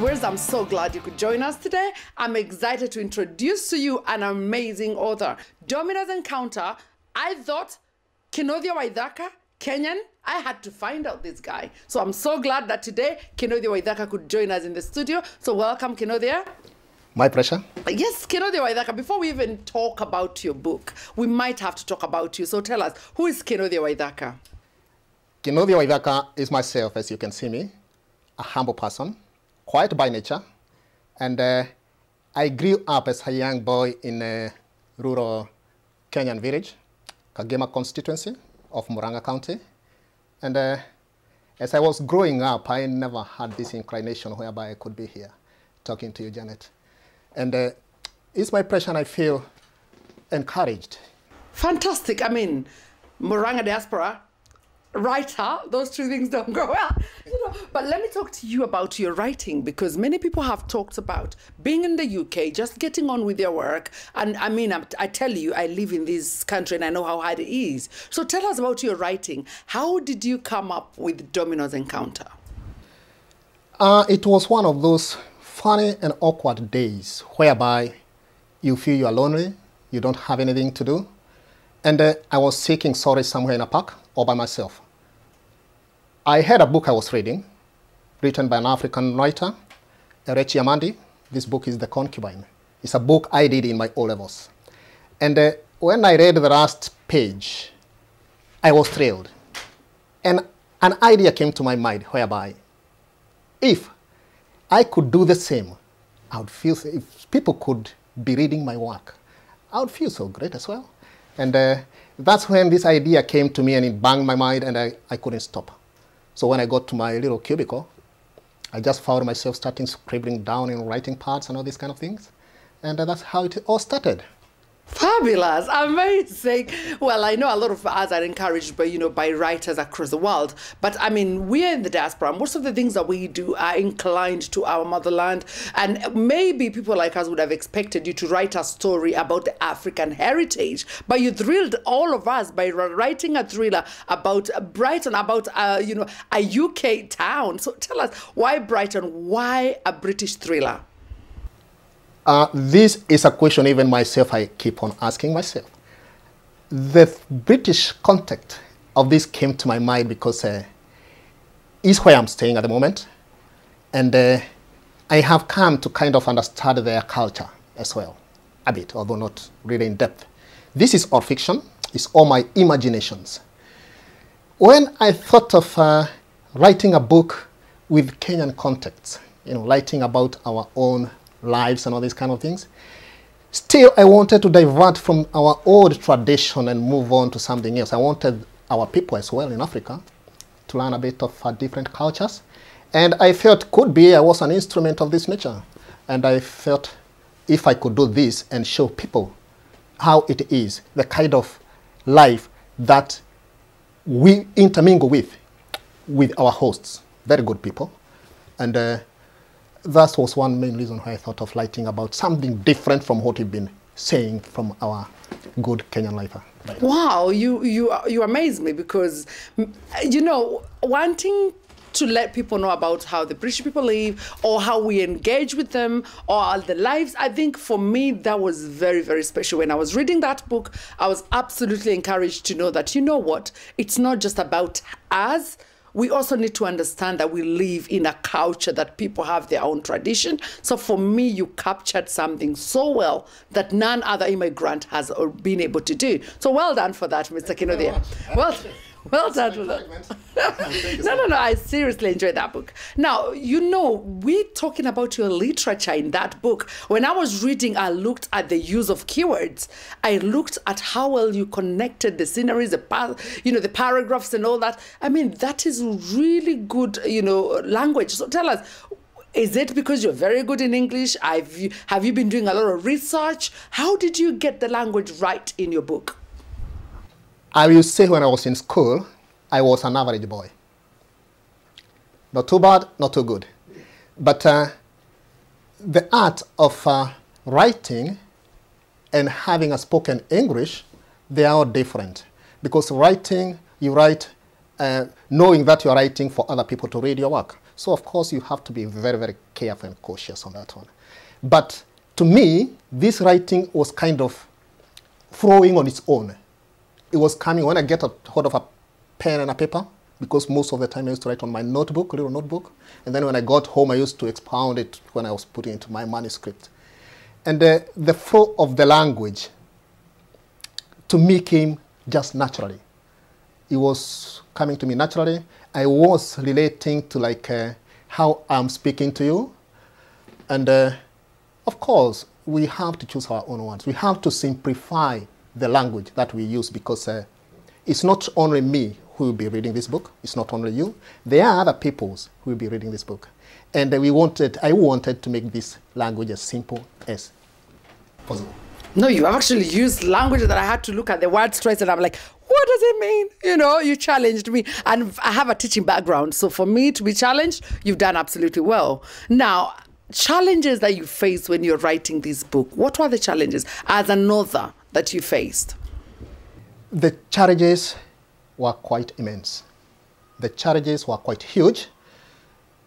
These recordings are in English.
viewers, I'm so glad you could join us today. I'm excited to introduce to you an amazing author. Domino's Encounter. I thought KINUTHIA WAITHAKA, Kenyan. I had to find out this guy. So I'm so glad that today KINUTHIA WAITHAKA could join us in the studio. So welcome, KINUTHIA. My pleasure. Yes, KINUTHIA WAITHAKA, before we even talk about your book, we might have to talk about you. So tell us, who is KINUTHIA WAITHAKA? KINUTHIA WAITHAKA is myself, as you can see me, a humble person, quiet by nature, and I grew up as a young boy in a rural Kenyan village, Kagema constituency of Murang'a County. And as I was growing up, I never had this inclination whereby I could be here talking to you, Janet. And it's my pleasure, and I feel encouraged. Fantastic. I mean, Murang'a diaspora, writer, those two things don't go well. But let me talk to you about your writing, because many people have talked about being in the UK, just getting on with their work. And I mean, I tell you, I live in this country and I know how hard it is. So tell us about your writing. How did you come up with Domino's Encounter? It was one of those funny and awkward days whereby you feel you are lonely, you don't have anything to do. And I was seeking solace somewhere in a park all by myself. I had a book I was reading, written by an African writer, Erechi Amandi. This book is The Concubine. It's a book I did in my O-levels. And when I read the last page, I was thrilled. And an idea came to my mind whereby, if I could do the same, I would feel, if people could be reading my work, I would feel so great as well. And that's when this idea came to me, and it banged my mind, and I couldn't stop. So when I got to my little cubicle, I just found myself starting scribbling down and writing parts and all these kind of things. And that's how it all started. Fabulous, amazing. Well, I know a lot of us are encouraged by, by writers across the world. But I mean, we're in the diaspora. Most of the things that we do are inclined to our motherland. And maybe people like us would have expected you to write a story about the African heritage. But you thrilled all of us by writing a thriller about Brighton, about, a UK town. So tell us, why Brighton? Why a British thriller? This is a question even myself I keep on asking myself. The British context of this came to my mind because it's where I'm staying at the moment. And I have come to kind of understand their culture as well, a bit, although not really in depth. This is all fiction. It's all my imaginations. When I thought of writing a book with Kenyan context, writing about our own lives and all these kind of things, still I wanted to divert from our old tradition and move on to something else. I wanted our people as well in Africa to learn a bit of different cultures, and I felt could be I was an instrument of this nature, and I felt if I could do this and show people how it is, the kind of life that we intermingle with our hosts, very good people, and that was one main reason why I thought of writing about something different from what we've been saying from our good Kenyan life. Wow, you amaze me, because, wanting to let people know about how the British people live, or how we engage with them, or the lives, I think for me that was very, very special. When I was reading that book, I was absolutely encouraged to know that, what, it's not just about us. We also need to understand that we live in a culture that people have their own tradition. So for me, you captured something so well that none other immigrant has been able to do. So well done for that, Mr. KINUTHIA. Well done for that. No, I seriously enjoyed that book. Now, we're talking about your literature in that book. When I was reading, I looked at the use of keywords. I looked at how well you connected the sceneries, the paragraphs and all that. I mean, that is really good, language. So tell us, is it because you're very good in English? Have you been doing a lot of research? How did you get the language right in your book? I will say when I was in school, I was an average boy. Not too bad, not too good. But the art of writing and having a spoken English, they are all different. Because writing, you write knowing that you are writing for other people to read your work. So of course you have to be very, very careful and cautious on that one. But to me, this writing was kind of flowing on its own. It was coming when I get a hold of a pen and a paper, because most of the time I used to write on my notebook, little notebook. And then when I got home, I used to expound it when I was putting it into my manuscript. And the flow of the language, to me, came just naturally. It was coming to me naturally. I was relating to like how I'm speaking to you. And of course, we have to choose our own words. We have to simplify the language that we use, because it's not only me who will be reading this book. It's not only you. There are other peoples who will be reading this book. And I wanted to make this language as simple as possible. No, you have actually used language that I had to look at the word twice and I'm like, what does it mean? You know, you challenged me. And I have a teaching background. So for me to be challenged, you've done absolutely well. Now, challenges that you faced when you're writing this book, what were the challenges as an author that you faced? The challenges were quite immense. The challenges were quite huge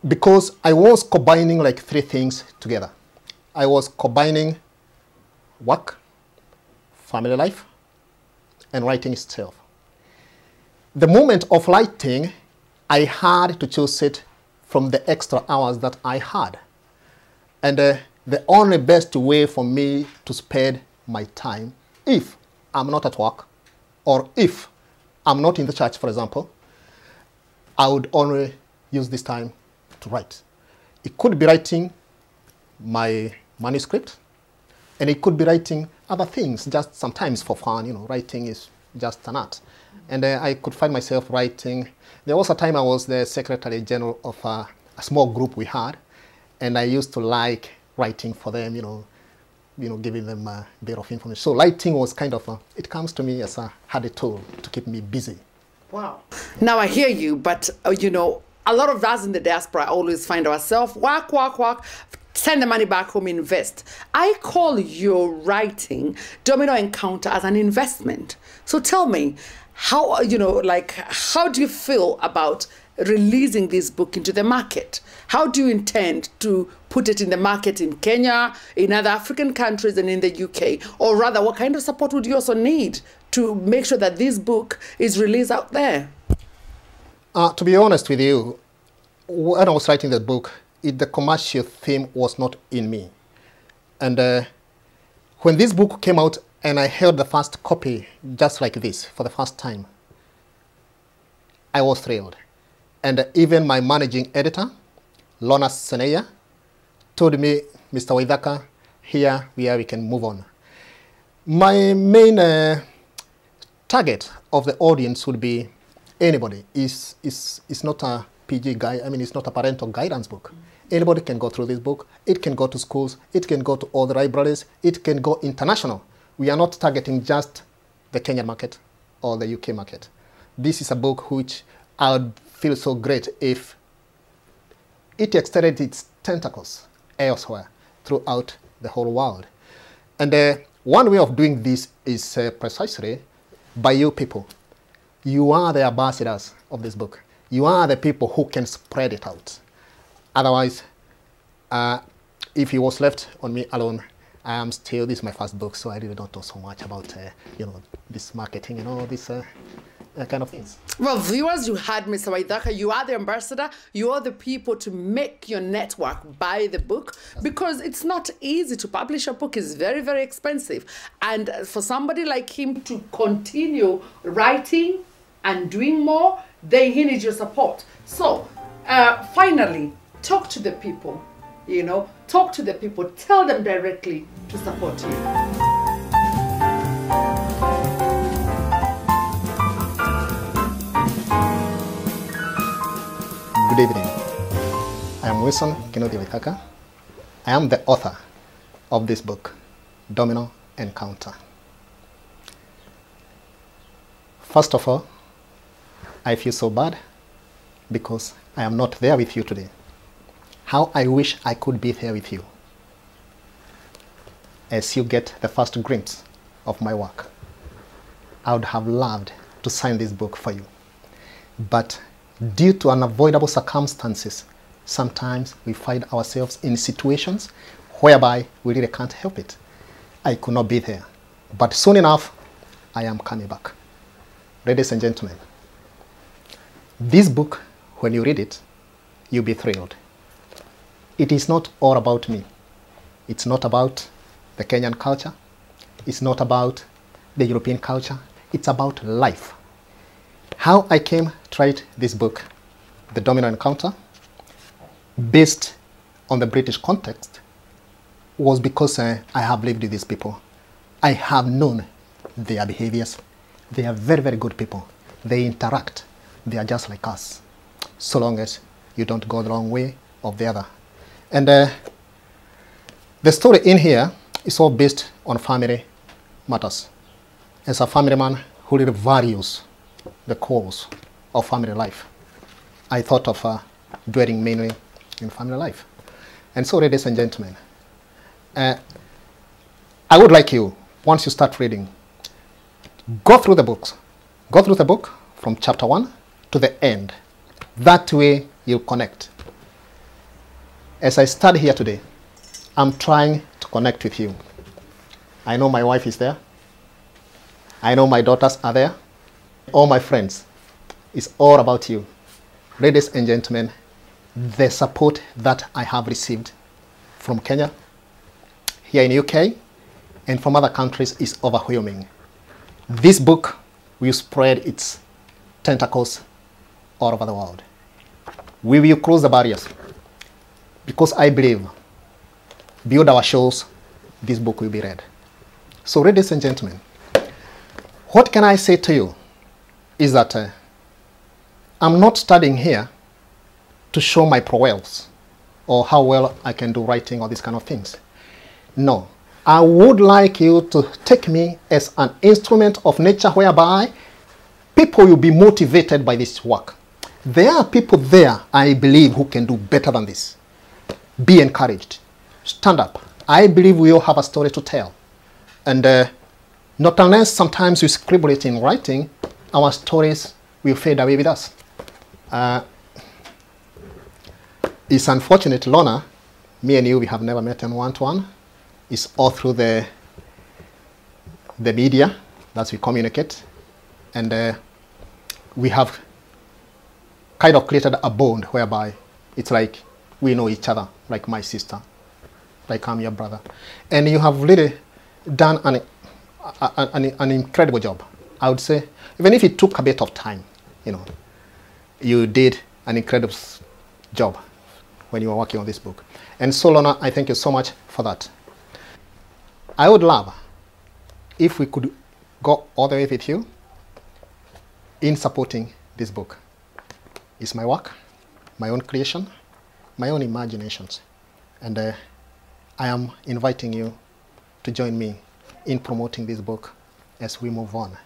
because I was combining like three things together. I was combining work, family life, and writing itself. The moment of writing, I had to choose it from the extra hours that I had. And the only best way for me to spend my time, if I'm not at work, or if I'm not in the church, for example, I would only use this time to write. It could be writing my manuscript, and it could be writing other things, just sometimes for fun. You know, writing is just an art. And I could find myself writing. There was a time I was the Secretary General of a small group we had, and I used to like writing for them, giving them a bit of information. So writing was kind of, it comes to me as a handy tool to keep me busy. Wow. Now I hear you, but a lot of us in the diaspora always find ourselves work, send the money back home, invest. I call your writing, Domino Encounter, as an investment. So tell me, how do you feel about releasing this book into the market? How do you intend to put it in the market in Kenya, in other African countries, and in the UK? Or rather, what kind of support would you also need to make sure that this book is released out there? To be honest with you, when I was writing the book, the commercial theme was not in me. And when this book came out and I held the first copy just like this for the first time, I was thrilled. And even my managing editor, Lona Seneya, told me, Mr. Waithaka, here we can move on. My main target of the audience would be anybody. It's not a PG guide. I mean, it's not a parental guidance book. Anybody can go through this book. It can go to schools. It can go to all the libraries. It can go international. We are not targeting just the Kenyan market or the UK market. This is a book which I would feel so great if it extended its tentacles elsewhere throughout the whole world. And one way of doing this is precisely by you people. You are the ambassadors of this book. You are the people who can spread it out. Otherwise, if it was left on me alone, this is my first book, so I really don't know so much about this marketing and all this kind of things. Well, viewers, you had Mr. Waithaka. You are the ambassador. You are the people to make your network buy the book, because it's not easy to publish a book. It's very, very expensive. And for somebody like him to continue writing and doing more, then he needs your support. So, finally, talk to the people. Talk to the people. Tell them directly to support you. Good evening. I am Wilson KINUTHIA. I am the author of this book, Domino Encounter. First of all, I feel so bad because I am not there with you today. How I wish I could be there with you as you get the first glimpse of my work. I would have loved to sign this book for you, but due to unavoidable circumstances, sometimes we find ourselves in situations whereby we really can't help it. I could not be there, but soon enough, I am coming back. Ladies and gentlemen, this book, when you read it, you'll be thrilled. It is not all about me. It's not about the Kenyan culture. It's not about the European culture. It's about life. How I came to write this book, The Domino Encounter, based on the British context, was because I have lived with these people. I have known their behaviors. They are very, very good people. They interact. They are just like us, so long as you don't go the wrong way or the other. And the story in here is all based on family matters. As a family man who really values the cause of family life, I thought of dwelling mainly in family life. And so, ladies and gentlemen, I would like you, once you start reading, go through the books. Go through the book from chapter 1 to the end. That way you'll connect. As I start here today, I'm trying to connect with you. I know my wife is there. I know my daughters are there. All my friends. It's all about you. Ladies and gentlemen, the support that I have received from Kenya, here in UK, and from other countries is overwhelming. This book will spread its tentacles all over the world. We will cross the barriers, because I believe beyond our shores, this book will be read. So, ladies and gentlemen, what can I say to you is that I'm not studying here to show my prowess or how well I can do writing or these kind of things. No, I would like you to take me as an instrument of nature whereby people will be motivated by this work. There are people there, I believe, who can do better than this. Be encouraged. Stand up. I believe we all have a story to tell. And not unless sometimes we scribble it in writing, our stories will fade away with us. It's unfortunate, Lorna, me and you, we have never met in one-to-one. It's all through the media that we communicate. And we have kind of created a bond whereby it's like we know each other, like my sister, like I'm your brother. And you have really done an incredible job. I would say, even if it took a bit of time, you know, you did an incredible job when you were working on this book. And so, Lorna, I thank you so much for that. I would love if we could go all the way with you in supporting this book. It's my work, my own creation, my own imaginations. And I am inviting you to join me in promoting this book as we move on.